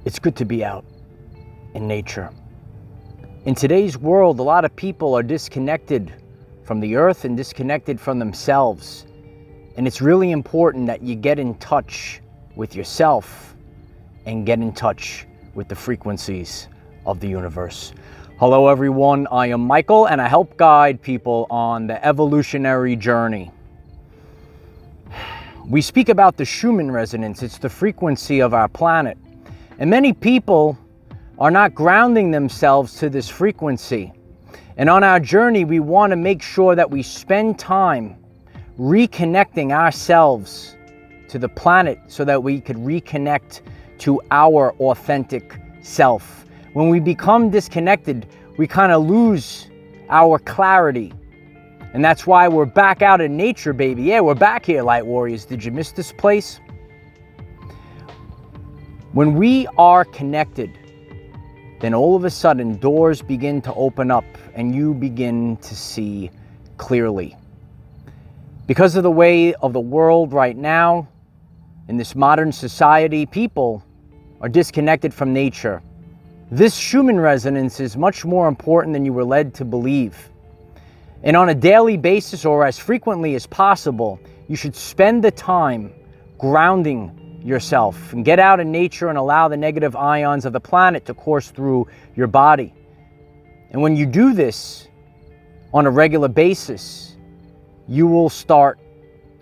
It's good to be out in nature. In today's world, a lot of people are disconnected from the earth and disconnected from themselves. And it's really important that you get in touch with yourself and get in touch with the frequencies of the universe. Hello everyone, I am Michael and I help guide people on the evolutionary journey. We speak about the Schumann Resonance. It's the frequency of our planet. And many people are not grounding themselves to this frequency. And on our journey, we want to make sure that we spend time reconnecting ourselves to the planet so that we could reconnect to our authentic self. When we become disconnected, we kind of lose our clarity. And that's why we're back out in nature, baby. Yeah, we're back here, Light Warriors. Did you miss this place? When we are connected, then all of a sudden doors begin to open up and you begin to see clearly. Because of the way of the world right now, in this modern society, people are disconnected from nature. This Schumann resonance is much more important than you were led to believe. And on a daily basis, or as frequently as possible, you should spend the time grounding yourself and get out in nature and allow the negative ions of the planet to course through your body. And when you do this on a regular basis, you will start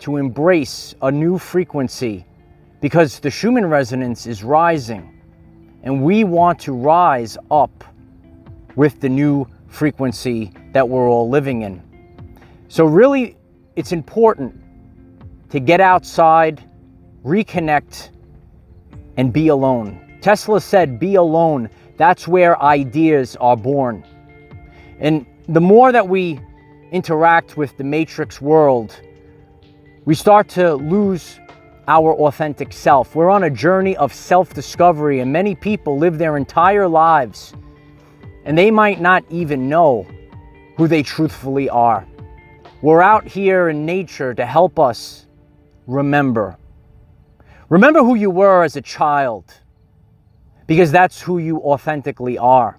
to embrace a new frequency, because the Schumann resonance is rising. And we want to rise up with the new frequency that we're all living in. So really, it's important to get outside, reconnect, and be alone. Tesla said, be alone. That's where ideas are born. And the more that we interact with the matrix world, we start to lose our authentic self. We're on a journey of self-discovery, and many people live their entire lives and they might not even know who they truthfully are. We're out here in nature to help us remember. Remember who you were as a child, because that's who you authentically are.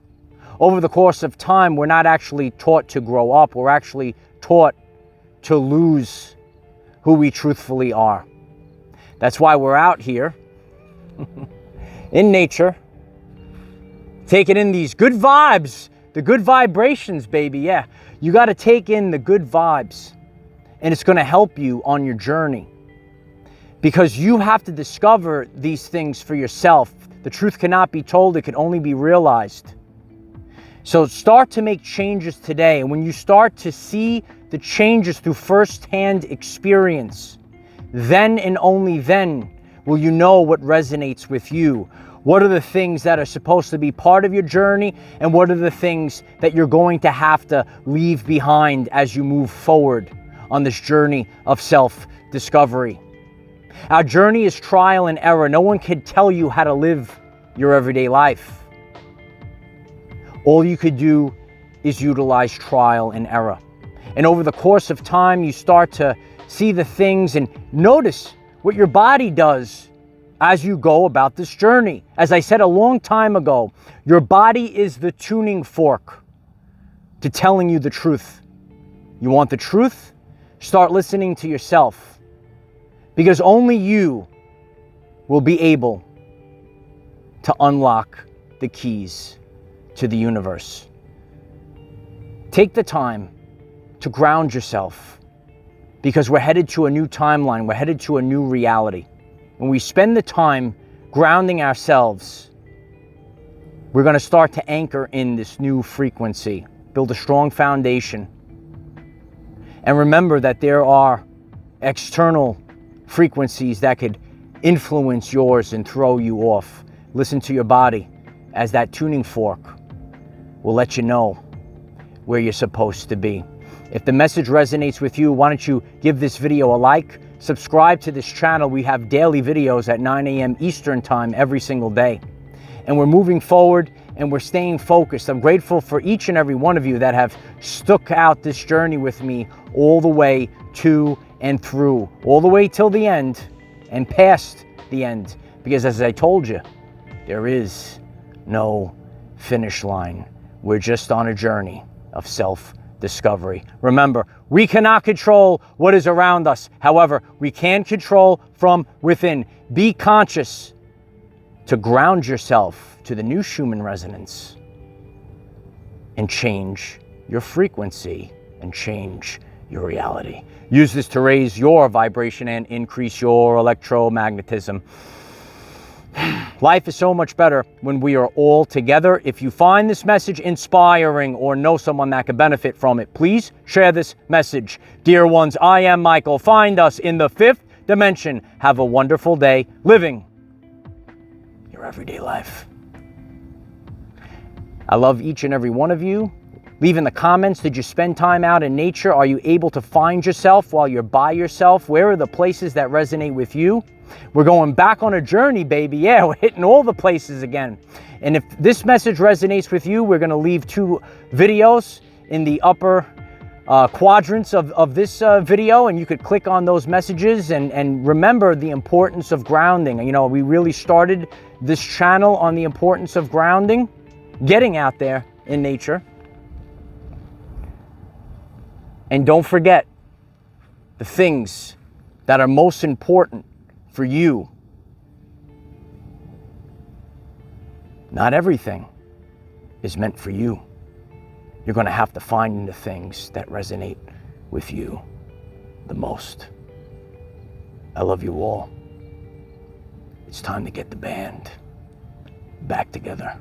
Over the course of time, we're not actually taught to grow up. We're actually taught to lose who we truthfully are. That's why we're out here in nature, taking in these good vibes, the good vibrations, baby. Yeah, you got to take in the good vibes, and it's going to help you on your journey, because you have to discover these things for yourself. The truth cannot be told, it can only be realized. So start to make changes today. And when you start to see the changes through firsthand experience, then and only then will you know what resonates with you. What are the things that are supposed to be part of your journey, and what are the things that you're going to have to leave behind as you move forward on this journey of self-discovery. Our journey is trial and error. No one can tell you how to live your everyday life. All you could do is utilize trial and error. And over the course of time, you start to see the things and notice what your body does as you go about this journey. As I said a long time ago, your body is the tuning fork to telling you the truth. You want the truth? Start listening to yourself, because only you will be able to unlock the keys to the universe. Take the time to ground yourself, because we're headed to a new timeline. We're headed to a new reality. When we spend the time grounding ourselves, we're going to start to anchor in this new frequency, build a strong foundation. And remember that there are external frequencies that could influence yours and throw you off. Listen to your body, as that tuning fork will let you know where you're supposed to be. If the message resonates with you, why don't you give this video a like, subscribe to this channel. We have daily videos at 9 a.m. Eastern time every single day. And we're moving forward and we're staying focused. I'm grateful for each and every one of you that have stuck out this journey with me all the way to and through, all the way till the end and past the end. Because as I told you, There is no finish line. We're just on a journey of self-discovery. Remember, we cannot control what is around us. However, we can control from within. Be conscious to ground yourself to the new Schumann resonance and change your frequency and change your reality. Use this to raise your vibration and increase your electromagnetism. Life is so much better when we are all together. If you find this message inspiring or know someone that could benefit from it, please share this message. Dear ones, I am Michael. Find us in the 5th dimension. Have a wonderful day living your everyday life. I love each and every one of you. Leave in the comments, did you spend time out in nature? Are you able to find yourself while you're by yourself? Where are the places that resonate with you? We're going back on a journey, baby. Yeah, we're hitting all the places again. And if this message resonates with you, we're going to leave 2 videos in the upper quadrants of this video, and you could click on those messages and remember the importance of grounding. You know, we really started this channel on the importance of grounding, getting out there in nature. And don't forget the things that are most important for you. Not everything is meant for you. You're going to have to find the things that resonate with you the most. I love you all. It's time to get the band back together.